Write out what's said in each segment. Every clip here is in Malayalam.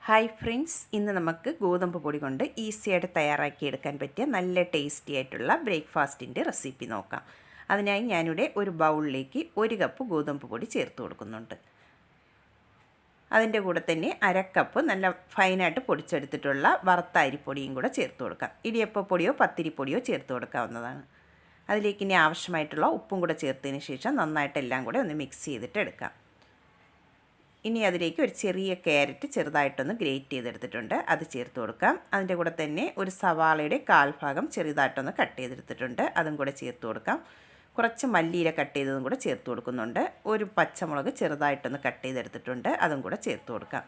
ഹായ് ഫ്രണ്ട്സ്, ഇന്ന് നമുക്ക് ഗോതമ്പ് പൊടി കൊണ്ട് ഈസിയായിട്ട് തയ്യാറാക്കിയെടുക്കാൻ പറ്റിയ നല്ല ടേസ്റ്റി ആയിട്ടുള്ള ബ്രേക്ക്ഫാസ്റ്റിൻ്റെ റെസിപ്പി നോക്കാം. അതിനായി ഞാനിവിടെ ഒരു ബൗളിലേക്ക് 1 കപ്പ് ഗോതമ്പ് പൊടി ചേർത്ത് കൊടുക്കുന്നുണ്ട്. അതിൻ്റെ കൂടെ തന്നെ 1/2 കപ്പ് നല്ല ഫൈനായിട്ട് പൊടിച്ചെടുത്തിട്ടുള്ള വറുത്ത അരിപ്പൊടിയും കൂടെ ചേർത്ത് കൊടുക്കാം. ഇടിയപ്പപ്പൊടിയോ പത്തിരിപ്പൊടിയോ ചേർത്ത് കൊടുക്കാവുന്നതാണ്. അതിലേക്ക് ഇനി ആവശ്യമായിട്ടുള്ള ഉപ്പും കൂടെ ചേർത്തതിന് ശേഷം നന്നായിട്ട് എല്ലാം കൂടെ ഒന്ന് മിക്സ് ചെയ്തിട്ട് എടുക്കാം. ഇനി അതിലേക്ക് ഒരു ചെറിയ ക്യാരറ്റ് ചെറുതായിട്ടൊന്ന് ഗ്രേറ്റ് ചെയ്തെടുത്തിട്ടുണ്ട്, അത് ചേർത്ത് കൊടുക്കാം. അതിൻ്റെ കൂടെ തന്നെ ഒരു സവാളയുടെ 1/4 ഭാഗം ചെറുതായിട്ടൊന്ന് കട്ട് ചെയ്തെടുത്തിട്ടുണ്ട്, അതും കൂടെ ചേർത്ത് കൊടുക്കാം. കുറച്ച് മല്ലിയില കട്ട് ചെയ്തതും കൂടെ ചേർത്ത് കൊടുക്കുന്നുണ്ട്. ഒരു പച്ചമുളക് ചെറുതായിട്ടൊന്ന് കട്ട് ചെയ്തെടുത്തിട്ടുണ്ട്, അതും കൂടെ ചേർത്ത് കൊടുക്കാം.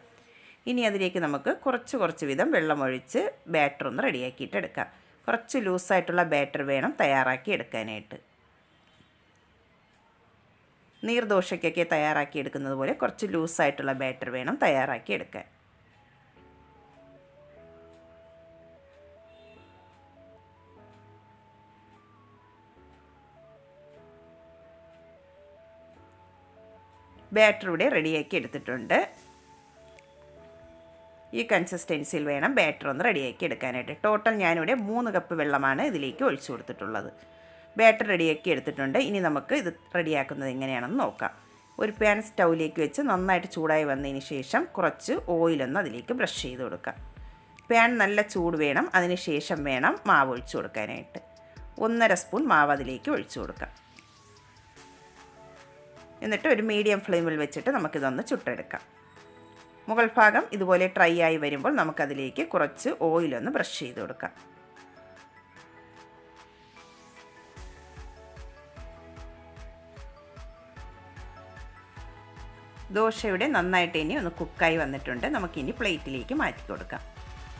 ഇനി അതിലേക്ക് നമുക്ക് കുറച്ച് വീതം വെള്ളമൊഴിച്ച് ബാറ്റർ ഒന്ന് റെഡിയാക്കിയിട്ട് എടുക്കാം. കുറച്ച് ലൂസായിട്ടുള്ള ബാറ്റർ വേണം തയ്യാറാക്കി എടുക്കാനായിട്ട്. നീർദോശയ്ക്കൊക്കെ തയ്യാറാക്കി എടുക്കുന്നത് പോലെ കുറച്ച് ലൂസായിട്ടുള്ള ബാറ്റർ വേണം തയ്യാറാക്കി എടുക്കാൻ. ബാറ്റർ ഇവിടെ റെഡിയാക്കി എടുത്തിട്ടുണ്ട്. ഈ കൺസിസ്റ്റൻസിയിൽ വേണം ബാറ്റർ ഒന്ന് റെഡിയാക്കി എടുക്കാനായിട്ട്. ടോട്ടൽ ഞാനിവിടെ 3 കപ്പ് വെള്ളമാണ് ഇതിലേക്ക് ഒഴിച്ചു കൊടുത്തിട്ടുള്ളത്. ബാറ്റർ റെഡിയാക്കി എടുത്തിട്ടുണ്ട്. ഇനി നമുക്ക് ഇത് റെഡിയാക്കുന്നത് എങ്ങനെയാണെന്ന് നോക്കാം. ഒരു പാൻ സ്റ്റൗവിലേക്ക് വെച്ച് നന്നായിട്ട് ചൂടായി വന്നതിന് ശേഷം കുറച്ച് ഓയിലൊന്ന് അതിലേക്ക് ബ്രഷ് ചെയ്ത് കൊടുക്കാം. പാൻ നല്ല ചൂട് വേണം, അതിന് ശേഷം വേണം മാവ് ഒഴിച്ചു കൊടുക്കാനായിട്ട്. 1.5 സ്പൂൺ മാവ് അതിലേക്ക് ഒഴിച്ചു കൊടുക്കാം. എന്നിട്ട് ഒരു മീഡിയം ഫ്ലെയിമിൽ വെച്ചിട്ട് നമുക്കിതൊന്ന് ചുട്ടെടുക്കാം. മുകൾ ഭാഗം ഇതുപോലെ ഡ്രൈ ആയി വരുമ്പോൾ നമുക്കതിലേക്ക് കുറച്ച് ഓയിലൊന്ന് ബ്രഷ് ചെയ്ത് കൊടുക്കാം. ദോശയുടെ നന്നായിട്ട് ഇനി ഒന്ന് കുക്കായി വന്നിട്ടുണ്ട്. നമുക്കിനി പ്ലേറ്റിലേക്ക് മാറ്റി കൊടുക്കാം.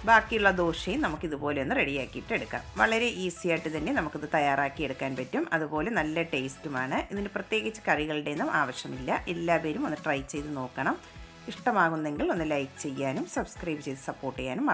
ബാക്കിയുള്ള ദോശയും നമുക്കിതുപോലെ ഒന്ന് റെഡിയാക്കിയിട്ട് എടുക്കാം. വളരെ ഈസി ആയിട്ട് തന്നെ നമുക്കിത് തയ്യാറാക്കി എടുക്കാൻ പറ്റും. അതുപോലെ നല്ല ടേസ്റ്റുമാണ്. ഇതിന് പ്രത്യേകിച്ച് കറികളുടെയൊന്നും ആവശ്യമില്ല. എല്ലാവരും ഒന്ന് ട്രൈ ചെയ്ത് നോക്കണം. ഇഷ്ടമാകുന്നെങ്കിൽ ഒന്ന് ലൈക്ക് ചെയ്യാനും സബ്സ്ക്രൈബ് ചെയ്ത് സപ്പോർട്ട് ചെയ്യാനും